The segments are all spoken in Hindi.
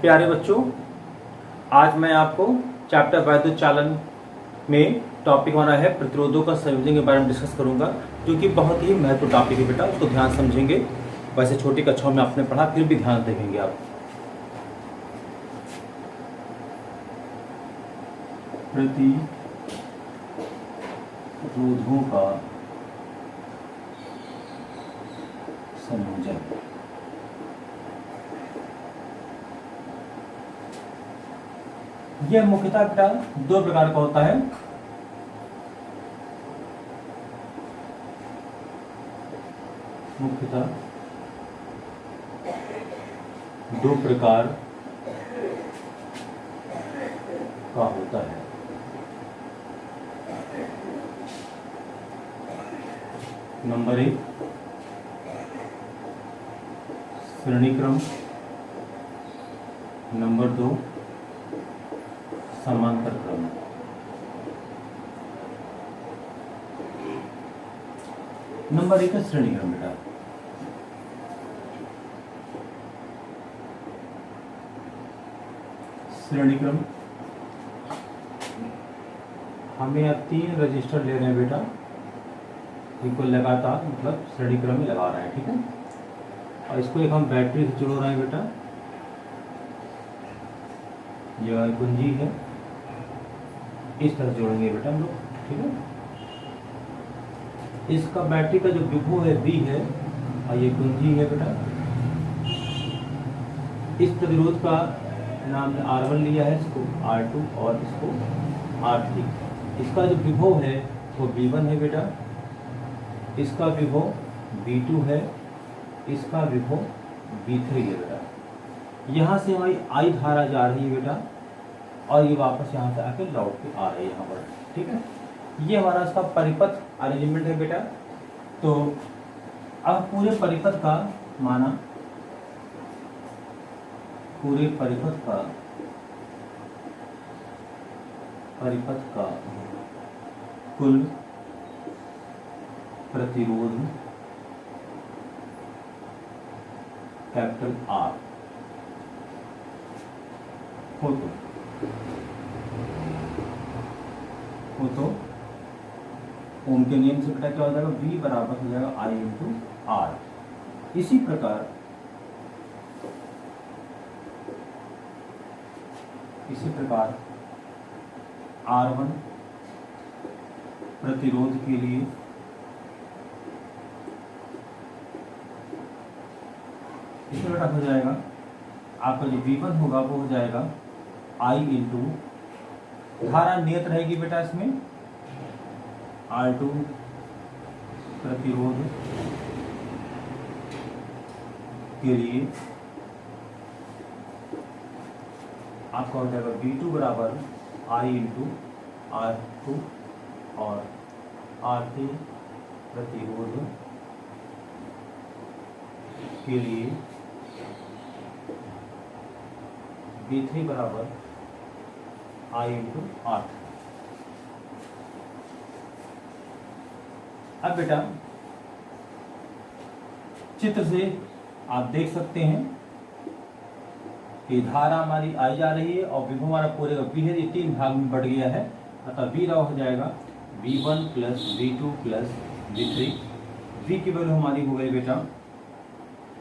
प्यारे बच्चों, आज मैं आपको चैप्टर वैद्युत चालन में टॉपिक होना है प्रतिरोधों का संयोजन के बारे में डिस्कस करूंगा, जो कि बहुत ही महत्वपूर्ण टॉपिक है बेटा। उसको ध्यान समझेंगे। वैसे छोटी कक्षाओं में आपने पढ़ा, फिर भी ध्यान देखेंगे आप। प्रतिरोधों का संयोजन। यह मुख्यतः बेटा दो प्रकार का होता है। मुख्यतः दो प्रकार का होता है। नंबर 1 श्रेणी क्रम, नंबर 2 समांतर क्रम। नंबर 1 है श्रेणी क्रम बेटा। श्रेणी क्रम हमें अब 3 रजिस्टर ले रहे हैं बेटा, इनको लगातार मतलब श्रेणी क्रम में लगा रहे हैं, ठीक है। और इसको एक हम बैटरी से जोड़ रहे हैं बेटा। यह कुंजी है, इस तरह जोड़ेंगे बेटा हम लोग, ठीक है। इसका बैटरी का जो विभव है V है और ये कुंजी है बेटा। इस प्रतिरोध का नाम R1 लिया है, इसको R2 और इसको R3। इसका जो विभव है वो V1 है बेटा, इसका विभव V2 है, इसका विभव V3 है बेटा। यहाँ से हमारी I धारा जा रही है बेटा और ये वापस यहाँ से आके लौट के आ रही है यहाँ पर, ठीक है। ये हमारा इसका परिपथ अरेंजमेंट है बेटा। तो अब पूरे परिपथ का माना, पूरे परिपथ का कुल प्रतिरोध कैपिटल R हो तो ओम के नियम से बेटा क्या हो जाएगा, V बराबर हो जाएगा I इंटू R। इसी प्रकार R1 प्रतिरोध के लिए इसमें बेटा हो जाएगा आपका जो V1 होगा वो हो जाएगा I इंटू, धारा नियत रहेगी बेटा इसमें, R2 प्रतिरोध के लिए आपका हो जाएगा V2 बराबर I इंटू R2 और R3 प्रतिरोध के लिए V3 बराबर I इंटू R। अब बेटा चित्र से आप देख सकते हैं कि धारा हमारी आई जा रही है और विभव हमारा पूरे का V है, ये 3 भाग में बढ़ गया है। अतः V रहा हो जाएगा V1 plus V2 plus V3। V की वैल्यू हमारी हो गई बेटा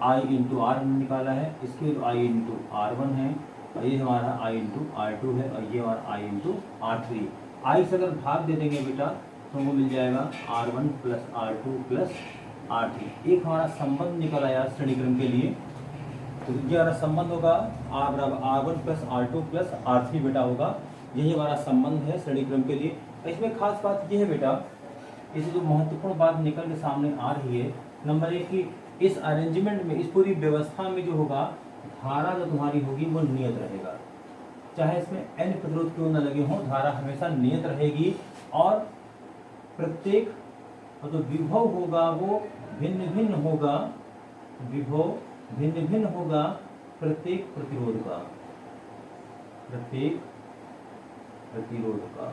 I इंटू R निकाला है, इसकी वैल्यू I इंटू R1 है और ये हमारा I इंटू R2 है और ये हमारा I इंटू R3। I से अगर भाग दे देंगे बेटा तो वो मिल जाएगा R1 plus R2 plus R3। एक हमारा संबंध निकल आया श्रेणी क्रम के लिए। तो ये हमारा संबंध होगा R बराबर R1 plus R2 plus R3 बेटा होगा। यही हमारा संबंध है श्रेणी क्रम के लिए। इसमें खास बात ये है बेटा, इसे जो महत्वपूर्ण बात निकल के सामने आ रही है, नंबर 1 की इस अरेंजमेंट में, इस पूरी व्यवस्था में जो होगा, धारा जो तुम्हारी होगी वो नियत रहेगा। चाहे इसमें n प्रतिरोध क्यों न लगे हों, धारा हमेशा नियत रहेगी और प्रत्येक जो विभव होगा वो भिन्न भिन्न होगा, विभव भिन्न भिन्न होगा प्रत्येक प्रतिरोध का, प्रत्येक प्रतिरोध का।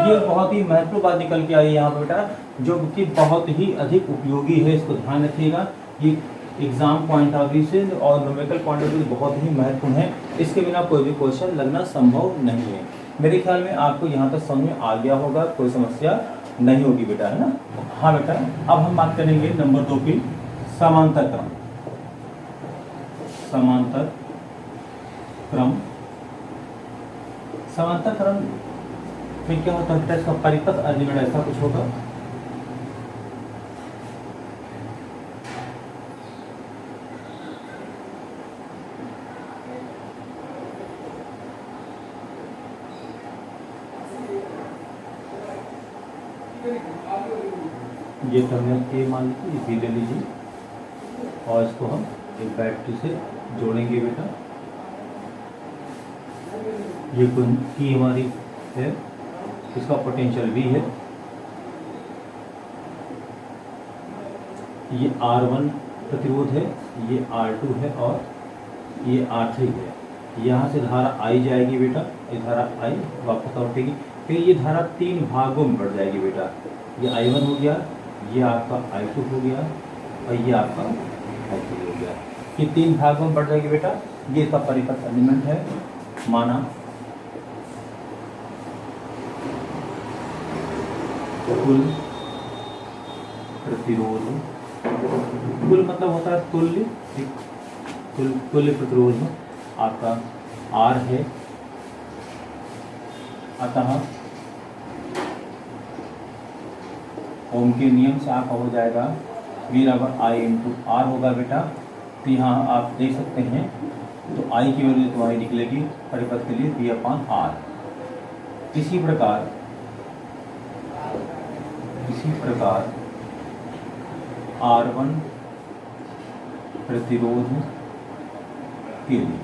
ये बहुत ही महत्वपूर्ण बात निकल के आई है यहाँ पर बेटा, जो कि बहुत ही अधिक उपयोगी है। इसको ध्यान रखिएगा। ये एग्जाम पॉइंट ऑफ व्यू से और न्यूमेरिकल पॉइंट ऑफ व्यू बहुत ही महत्वपूर्ण है। इसके बिना कोई भी क्वेश्चन लगना संभव नहीं है। मेरे ख्याल में आपको यहाँ तक समझ में आ गया होगा, कोई समस्या नहीं होगी बेटा, है ना। हाँ बेटा, अब हम बात करेंगे नंबर 2 की समांतर क्रम। समांतर क्रम, समांतर क्रम में क्या होता है, इसका परिपथ अर्जुन ऐसा कुछ होगा। ये टर्मिनल ए मान लीजिए, बी ले लीजिए और इसको हम एक बैटरी से जोड़ेंगे बेटा। ये की हमारी है, इसका पोटेंशियल V है। ये R1 प्रतिरोध है, ये R2 है और ये R3 है। यहाँ से धारा I जाएगी बेटा, ये धारा I वापस लौटेगी, फिर ये धारा 3 भागों में बढ़ जाएगी बेटा। ये I1 हो गया, ये आपका I2 हो गया और ये आपका I3 हो गया। ये 3 भागों में बढ़ जाएगी बेटा। ये इसका परिपथ एलिमेंट है, माना कुल प्रतिरोध। कुल मतलब होता है तुल्य, तुल्य प्रतिरोध आपका R है। अतः ओम के नियम से आपका हो जाएगा V बराबर I इंटू R होगा बेटा। तो यहाँ आप देख सकते हैं, तो I की वैल्यू तुम्हारी निकलेगी परिपथ के लिए V अपान R। इसी प्रकार R1 प्रतिरोध के लिए,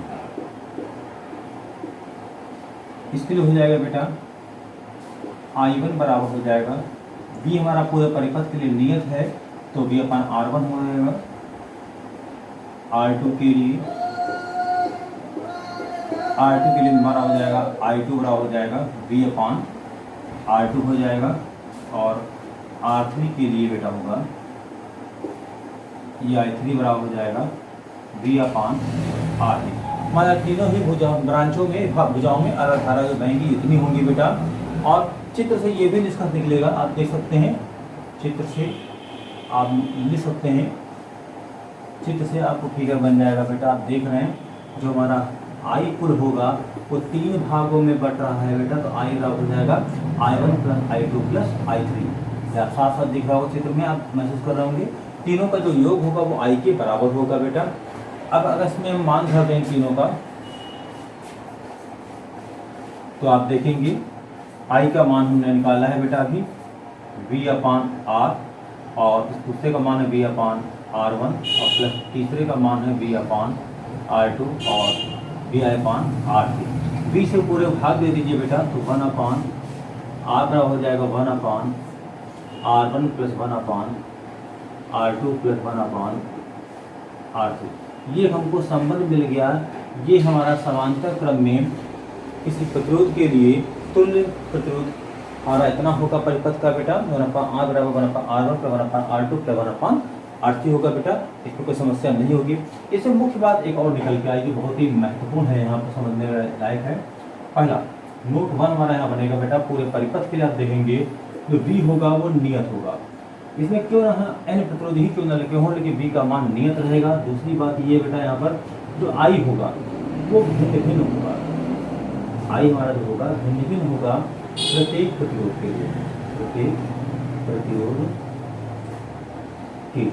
इसके लिए हो जाएगा बेटा I1 बराबर हो जाएगा V हमारा पूरे परिपथ के लिए नियत है, तो V अपान R1 हो जाएगा। R2 के लिए हमारा हो जाएगा I2 बराबर हो जाएगा V अपान R2 हो जाएगा। और R3 के लिए बेटा होगा ये I3 बराबर हो जाएगा V अपान R3। हमारा तीनों ही ब्रांचों में भुजाओं में अलग धारा जो बहेंगी इतनी होंगी बेटा। और चित्र से ये भी निष्कर्ष निकलेगा, आप देख सकते हैं, चित्र से आप लिख सकते हैं, चित्र से आपको फिगर बन जाएगा बेटा। आप देख रहे हैं जो हमारा I कुल होगा वो 3 भागों में बट रहा है बेटा। तो I बराबर हो जाएगा I1 plus I2 plus I3। या साथ साथ दिख रहा होगा चित्र में, आप महसूस कर रहे होंगे। तीनों का जो योग होगा वो I के बराबर होगा बेटा। अब अगर इसमें हम मान धर दें तीनों का, तो आप देखेंगे I का मान हमने निकाला है बेटा अभी V अपान R, और इस दूसरे का मान है V अपान R1 और प्लस तीसरे का मान है V अपान R2 और V अपान R3। V से पूरे भाग दे दीजिए बेटा, तो 1 अपान R बराबर हो जाएगा 1 अपान R1 प्लस 1 अपान R2 प्लस 1 अपान R3। ये हमको संबंध मिल गया। ये हमारा समांतर क्रम में किसी प्रतिरोध के लिए तुल्य प्रतिरोध हमारा इतना होगा परिपथ का बेटा, 1 अपान R बराबर 1 अपान R1 प्लस 1 अपान R2 प्लस 1 अपान R3 होगा बेटा। इसमें कोई समस्या नहीं होगी। इससे मुख्य बात एक और निकल के आएगी, बहुत ही महत्वपूर्ण है, यहाँ पर समझने लायक है। पहला नोट 1 हमारा यहाँ बनेगा बेटा, पूरे परिपथ के लिए आप देखेंगे जो V होगा वो नियत होगा। इसमें क्यों ना n प्रतिरोध ही क्यों ना लगे हों, लेकिन V का मान नियत रहेगा। दूसरी बात ये बेटा, यहाँ पर जो I होगा वो भिन्न भिन्न होगा। I हमारा जो होगा भिन्न भिन्न होगा प्रत्येक प्रतिरोध के लिए, प्रत्येक प्रतिरोध के लिए।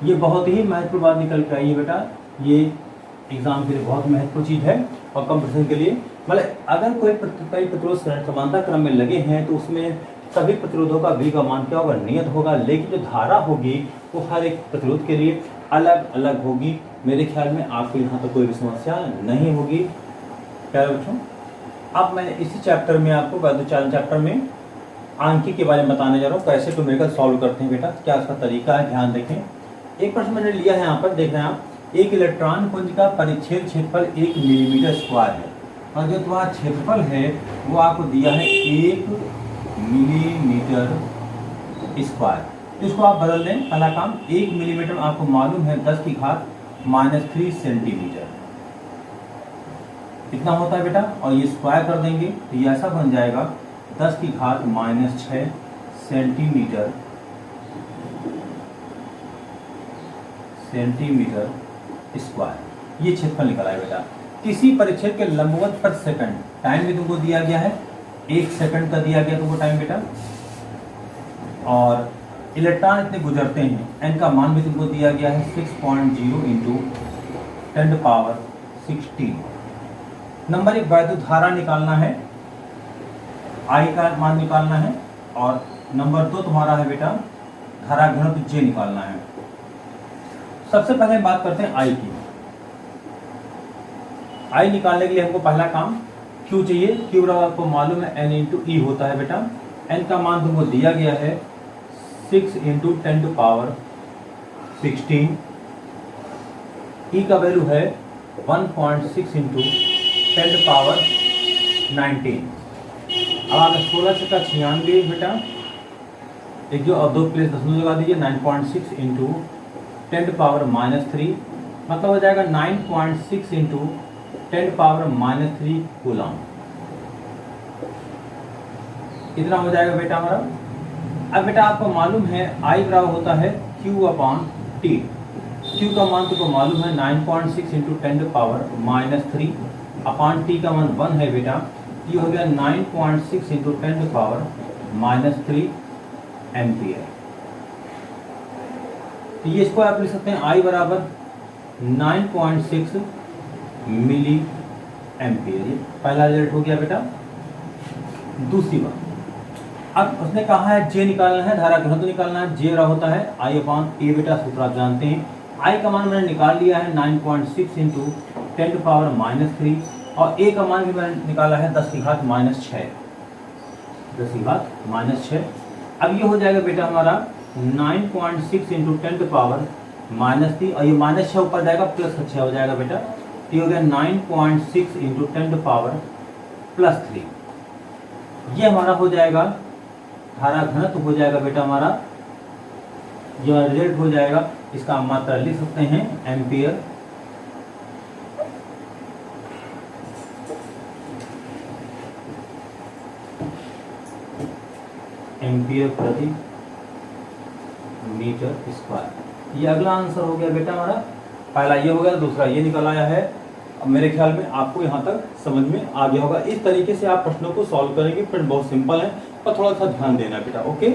ये बहुत ही महत्वपूर्ण बात निकल के आई है बेटा। ये एग्जाम के लिए बहुत महत्वपूर्ण चीज़ है और कंपटीशन के लिए। मतलब अगर कोई प्रतिरोध समांतर क्रम में लगे हैं तो उसमें सभी प्रतिरोधों का V का मान क्या होगा, नियत होगा। लेकिन जो धारा होगी वो हर एक प्रतिरोध के लिए अलग अलग होगी। मेरे ख्याल में आपको यहाँ पर कोई भी समस्या नहीं होगी। क्या बच्चों, अब मैं इसी चैप्टर में आपको वैद्युचालन चैप्टर में आंकी के बारे में बताने जा रहा हूँ, कैसे न्यूमेरिकल सॉल्व करते हैं बेटा, क्या उसका तरीका है, ध्यान देखें। एक प्रश्न मैंने लिया है यहाँ पर, देख रहे हैं आप, एक इलेक्ट्रॉन पुंज का परिच्छेद क्षेत्रफल 1 मिलीमीटर स्क्वायर है और जो तुम्हारा क्षेत्रफल है वो आपको दिया है 1 मिलीमीटर स्क्वायर। तो इसको आप बदल दें। पहला काम, 1 मिलीमीटर आपको मालूम है 10 की घात -3 सेंटीमीटर इतना होता है बेटा, और ये स्क्वायर कर देंगे तो ये ऐसा बन जाएगा 10 की घात -6 सेंटीमीटर स्क्वायर। ये क्षेत्रफल निकला है बेटा। किसी परिच्छेद के लंबवत पर सेकंड, टाइम भी तुमको दिया गया है, 1 सेकंड का दिया गया तुमको टाइम बेटा, और इलेक्ट्रॉन इतने गुजरते हैं, एन का मान भी तुमको दिया गया है 6.0 इंटू 10⁻16। नंबर 1 वैद्युत धारा निकालना है, आई का मान निकालना है, और नंबर 2 तुम्हारा है बेटा धारा घनत्व जे निकालना है। सबसे पहले बात करते हैं आई की। आई निकालने के लिए हमको पहला काम क्यू चाहिए। क्यू बराबर आपको मालूम है एन इंटू ई होता है बेटा। एन का मान तुमको दिया गया है 6 इंटू 10⁻16। ई का वैल्यू है 1.6 इंटू 10⁻19। अब आप 16 छक्का 96 बेटा, एक जो अब 2 प्लेस दशमलव लगा दीजिए, 9.6 इंटू 10⁻³ मतलब हो जाएगा 9.6 इंटू 10⁻³ कूलम। इतना हो जाएगा बेटा हमारा। अब बेटा आपको मालूम है आई बराबर होता है Q/T। Q का मान तुमको मालूम है 9.6 इंटू 10⁻³ अपॉन T का मान 1 है बेटा। ये हो गया 9.6 इंटू 10⁻³ एम्पियर। तो ये इसको आप लिख सकते हैं आई बराबर 9.6 मिली एम्पियर। ये पहला रिजल्ट हो गया बेटा। दूसरी बात, अब उसने कहा है जे निकालना है, धारा घनत्व निकालना है। जे बराबर होता है I/A बेटा, सूत्र आप जानते हैं। आई का मान मैंने निकाल लिया है 9.6 इंटू 10⁻³ और ए का मान भी मैंने निकाला है 10 की घात -6। 10 की घात -6। अब ये हो जाएगा बेटा हमारा 9.6 इंटू 10⁻³ और ये -6 ऊपर जाएगा प्लस 6 हो जाएगा बेटा। ये हो गया 9.6 इंटू 10⁻+3। ये हमारा हो जाएगा धारा घनत्व हो जाएगा बेटा हमारा, जो रिजल्ट हो जाएगा इसका हम मात्रा लिख सकते हैं एम्पियर। एम्पियर प्रति मीटर स्क्वायर। ये अगला आंसर हो गया बेटा हमारा। पहला ये हो गया, दूसरा ये निकल आया है। अब मेरे ख्याल में आपको यहाँ तक समझ में आ गया होगा। इस तरीके से आप प्रश्नों को सॉल्व करेंगे। फ्रेंड बहुत सिंपल है, पर थोड़ा सा ध्यान देना बेटा। ओके।